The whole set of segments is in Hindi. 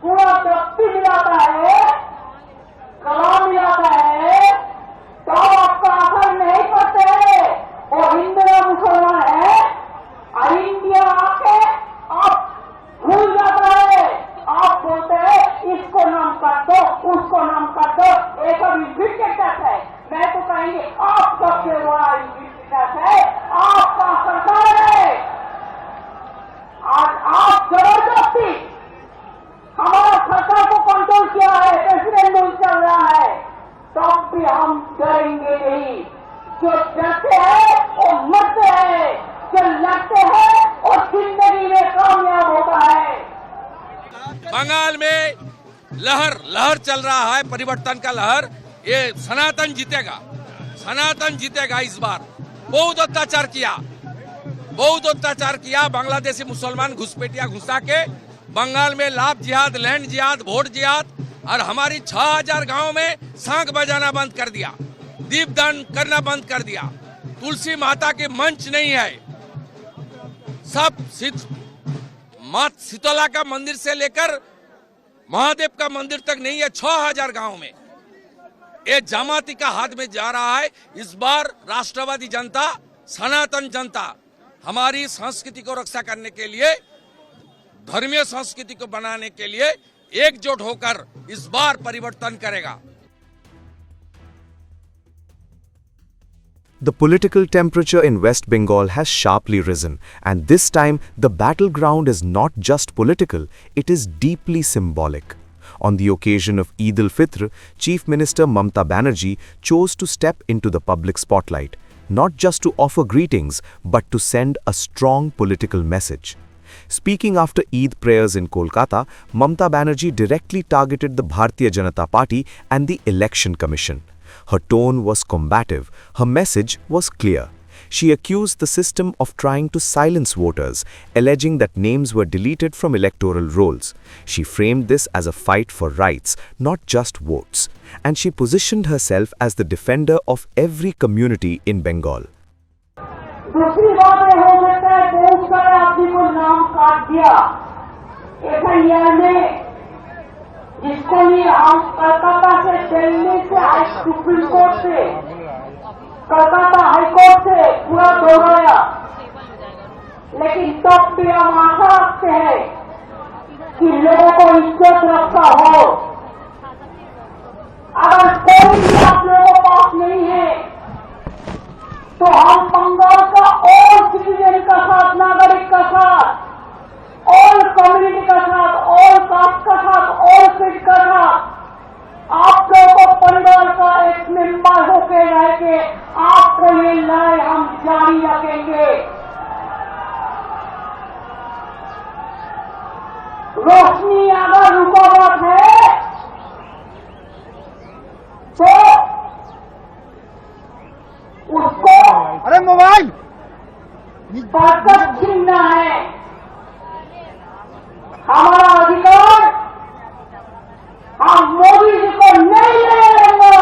पूरा व्यक्ति मिलाता है, कलाम मिलाता है, तो आपका असर नहीं पड़ते है। वो हिंदू या मुसलमान है, और इंडिया आके आप भूल जाता है। आप बोलते हैं इसको नाम कर दो, उसको नाम कर दो, ये सब इन्विटेटर्स है। मैं तो कहेंगे आप सबसे बड़ा इन्विटेटर्स है, आपका सरकार है। आज आप जबरदस्ती हमारा सरकार को कंट्रोल किया है, प्रेसिडेंट रूल चल रहा है, तब भी हम डरेंगे नहीं। जो डरते हैं वो मरते हैं, जो लड़ते हैं वो जिंदगी में कामयाब होता है। बंगाल में लहर चल रहा है, परिवर्तन का लहर। ये सनातन जीतेगा, सनातन जीतेगा इस बार। बहुत अत्याचार किया बांग्लादेशी मुसलमान घुसपैठिया घुसा के बंगाल में लाभ जिहाद, लैंड जिहाद, वोट जिहाद, और हमारी 6000 गांव में सांख बजाना बंद कर दिया, दीपदान करना बंद कर दिया। तुलसी माता के मंच नहीं है, सब मात शीतला का मंदिर से लेकर महादेव का मंदिर तक नहीं है। 6000 गांव में ये जमाती का हाथ में जा रहा है। इस बार राष्ट्रवादी जनता, सनातन जनता हमारी संस्कृति को रक्षा करने के लिए, धर्मीय संस्कृति को बनाने के लिए एकजुट होकर इस बार परिवर्तन करेगा। The political temperature in West Bengal has sharply risen, and this time the battleground is not just political, it is deeply symbolic. On the occasion of Eid al-Fitr, Chief Minister Mamata Banerjee chose to step into the public spotlight, not just to offer greetings, but to send a strong political message. Speaking after Eid prayers in Kolkata, Mamata Banerjee directly targeted the Bharatiya Janata Party and the Election Commission. Her tone was combative, her message was clear. She accused the system of trying to silence voters, alleging that names were deleted from electoral rolls. She framed this as a fight for rights, not just votes. And she positioned herself as the defender of every community in Bengal. दूसरी बात ये हो सकता है बहुत सारे आदमी को नाम काट दिया एफआईआर में, जिसको लिए हम कलकत्ता से, दिल्ली से, सुप्रीम कोर्ट से, कलकत्ता हाईकोर्ट से पूरा दौड़ाया, लेकिन तब भी हम आशा रखते हैं कि लोगों को इज्जत रखता हो। अगर कोई भी आप लोगों के पास नहीं है तो हम बंगाल का और सिटीजन का साथ, नागरिक का साथ, ऑल कम्युनिटी का साथ, ऑल कास्ट का साथ, ऑल सीट का साथ, आप लोगों को परिवार का एक मेंबर होके रह के आपको ये लड़ाई हम जारी रखेंगे। रोशनी अगर रुकावट है तो उसको अरे मोबाइल बरकत छीनना है। हमारा अधिकार हम मोदी जी को नहीं लेने देंगे।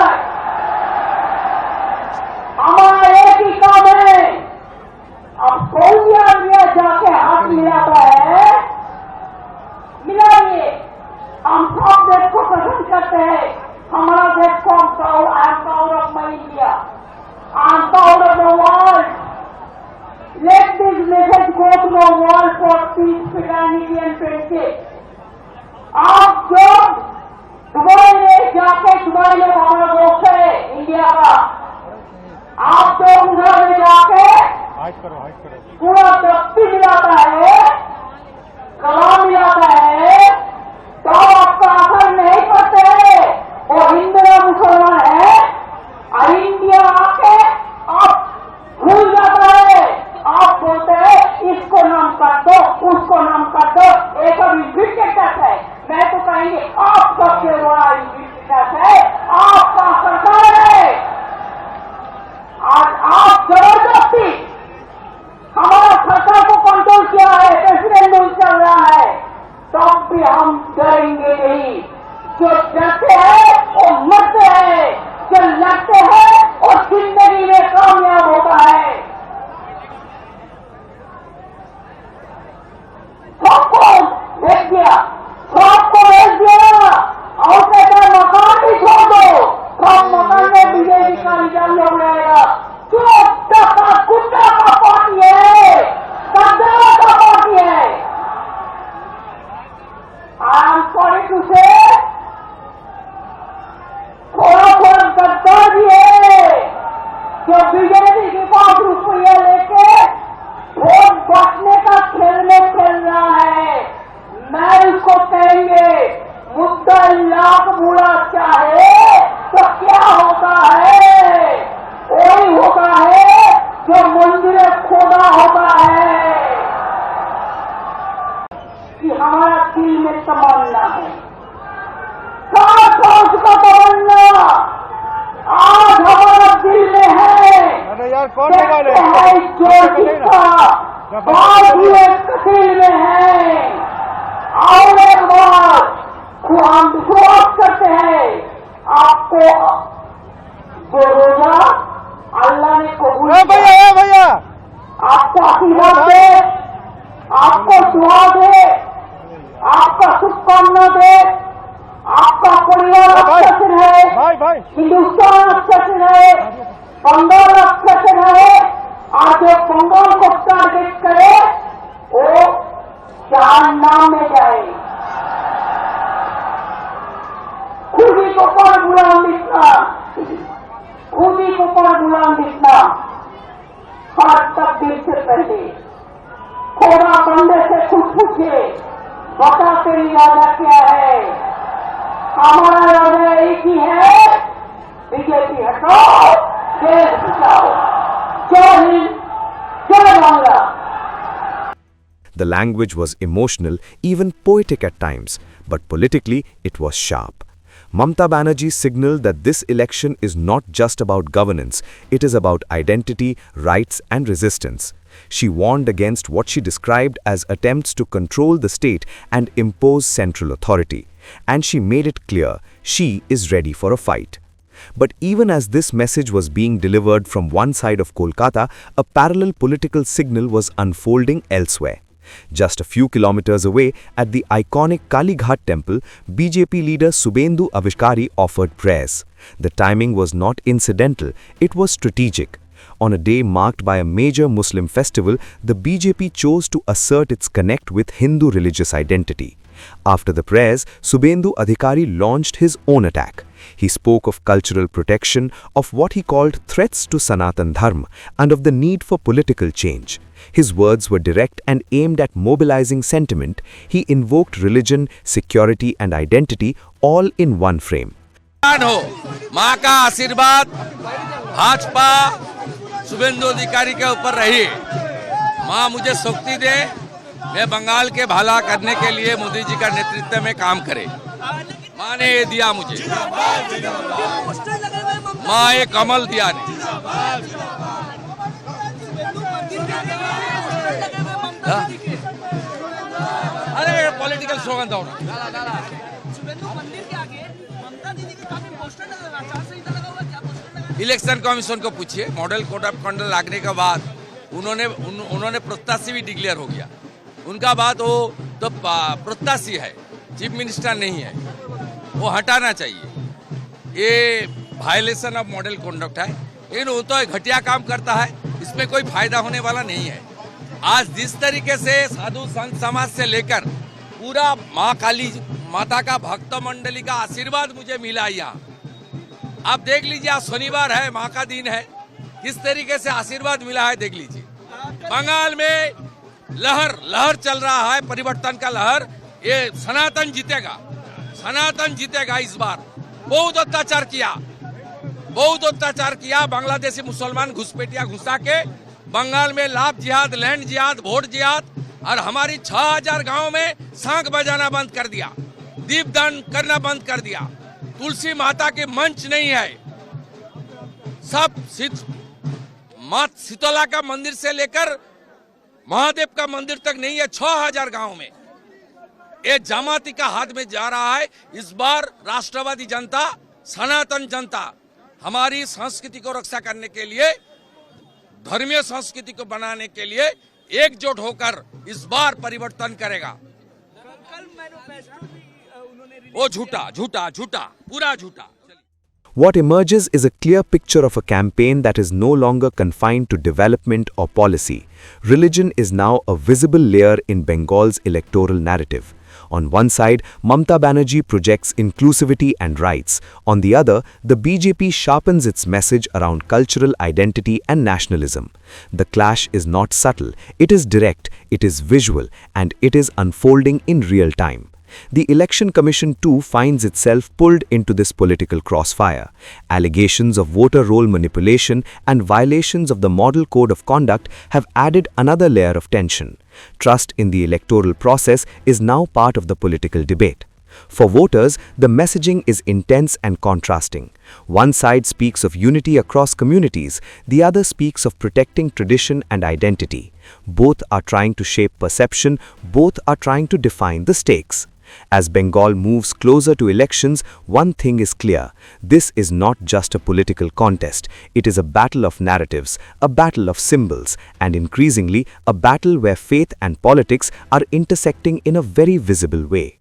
हमारा एक ही काम है, अब सऊदी अरबिया जाके हाथ मिलाता है, मिलाइए। हम सब देश को पसंद करते हैं, हमारा देश को I am proud of my India, I am proud of the world. Let this message go to the world for peace, fraternity and friendship. आप जो दुबई में जाके, दुबई में हमारा दोस्त है इंडिया का, आप जो उधर में जाके पूरा व्यक्ति मिलाता है, कलाम मिलाता है, तो आपका असर नहीं पड़ते है। वो हिंदू या मुसलमान है, और इंडिया आके आप भूल जाता है। आप बोलते हैं इसको नाम कर दो, उसको नाम कर दो, ये सब इन्विटेटर्स है। मैं तो कहेंगे आप सबसे बड़ा इन्विटेटर्स है, आपका सरकार है। आज आप जबरदस्ती हमारा सरकार को कंट्रोल किया है, प्रेसिडेंट रूल चल रहा है, तब 5 रुपये लेके वोट बांटने का खेल में खेल रहा है। मैं इसको कहेंगे मुद्दा लाख बुरा चाहे तो क्या होता है, वही होता है जो मंदिर खोदा होता है। कि हमारा दिल में तमन्ना है, साथ का तमन्ना आज हमारा दिल में है। देखते हैं जो किस्सा बात कथिल में है। और एक बार हम विश्वास करते हैं आपको जो रोजा अल्लाह ने कबूल भैया आपको आशीर्वाद दे, आपको दुआ दे, आपका शुभकामना दे, आपका परिवार अच्छा से रहे, हिंदुस्तान अच्छा से रहे, बंगाल अच्छा से रहे। और जो बंगाल को टारगेट करे वो जहन्नम में जाए। खुदी को पर गुलाम दिखना, खुदी को पर गुलाम दिखना हर तब्दील से पहले खोरा बंदे से खुद पूछे, बता तेरी इरादा क्या है। हमारा इरादा एक ही है, बीजेपी हटाओ, देश बचाओ। जय हिंद, जय Bangla. The language was emotional, even poetic at times, but politically it was sharp. Mamta Banerjee signaled that this election is not just about governance, it is about identity, rights and resistance. She warned against what she described as attempts to control the state and impose central authority. And she made it clear she is ready for a fight. But even as this message was being delivered from one side of Kolkata, a parallel political signal was unfolding elsewhere. Just a few kilometers away, at the iconic Kalighat temple, BJP leader Subendu Avishkari offered prayers. The timing was not incidental, it was strategic. On a day marked by a major Muslim festival, the BJP chose to assert its connect with Hindu religious identity. After the prayers, Subendu Adhikari launched his own attack. He spoke of cultural protection, of what he called threats to Sanatan Dharma, and of the need for political change. His words were direct and aimed at mobilizing sentiment. He invoked religion, security and identity all in one frame. माँ का आशीर्वाद भाजपा शुभेंदु अधिकारी के ऊपर रही। माँ मुझे शक्ति दे, मैं बंगाल के भला करने के लिए मोदी जी का नेतृत्व में काम करे। माँ ने ये दिया मुझे, माँ ये कमल दिया ने। अरे पॉलिटिकल स्लोगन था इलेक्शन कमीशन को पूछिए। मॉडल कोड ऑफ कंडक्ट लागने के बाद उन्होंने प्रत्याशी भी डिक्लेयर हो गया। उनका बात वो तो प्रत्याशी है, चीफ मिनिस्टर नहीं है, वो हटाना चाहिए। ये वायलेशन ऑफ मॉडल कंडक्ट है, लेकिन वो तो घटिया काम करता है, इसमें कोई फायदा होने वाला नहीं है। आज जिस तरीके से साधु संत समाज से लेकर पूरा माँ काली माता का भक्त मंडली का आशीर्वाद मुझे मिला यहाँ। आप देख लीजिए, आज शनिवार है, माँ का दिन है, किस तरीके से आशीर्वाद मिला है देख लीजिए। बंगाल में लहर चल रहा है, परिवर्तन का लहर। ये सनातन जीतेगा, सनातन जीतेगा इस बार। बहुत अत्याचार किया बांग्लादेशी मुसलमान घुसपैठिया घुसा के बंगाल में लाभ जिहाद, लैंड जिहाद, वोट जिहाद, और हमारी 6000 गांव में सांख बजाना बंद कर दिया, दीपदान करना बंद कर दिया। तुलसी माता के मंच नहीं है, सब मात शीतला का मंदिर से लेकर महादेव का मंदिर तक नहीं है। 6000 गांव में ये जमाती का हाथ में जा रहा है। इस बार राष्ट्रवादी जनता, सनातन जनता हमारी संस्कृति को रक्षा करने के लिए, धर्मीय संस्कृति को बनाने के लिए एकजुट होकर इस बार परिवर्तन करेगा। वो झूठा, पूरा झूठा। What emerges is a clear picture of a campaign that is no longer confined to development or policy. Religion is now a visible layer in Bengal's electoral narrative. On one side, Mamta Banerjee projects inclusivity and rights. On the other, the BJP sharpens its message around cultural identity and nationalism. The clash is not subtle, it is direct, it is visual, and it is unfolding in real time. The Election Commission too finds itself pulled into this political crossfire. Allegations of voter roll manipulation and violations of the Model Code of Conduct have added another layer of tension. Trust in the electoral process is now part of the political debate. For voters, the messaging is intense and contrasting. One side speaks of unity across communities, the other speaks of protecting tradition and identity. Both are trying to shape perception, both are trying to define the stakes. As Bengal moves closer to elections, one thing is clear. This is not just a political contest. It is a battle of narratives, a battle of symbols, and increasingly, a battle where faith and politics are intersecting in a very visible way.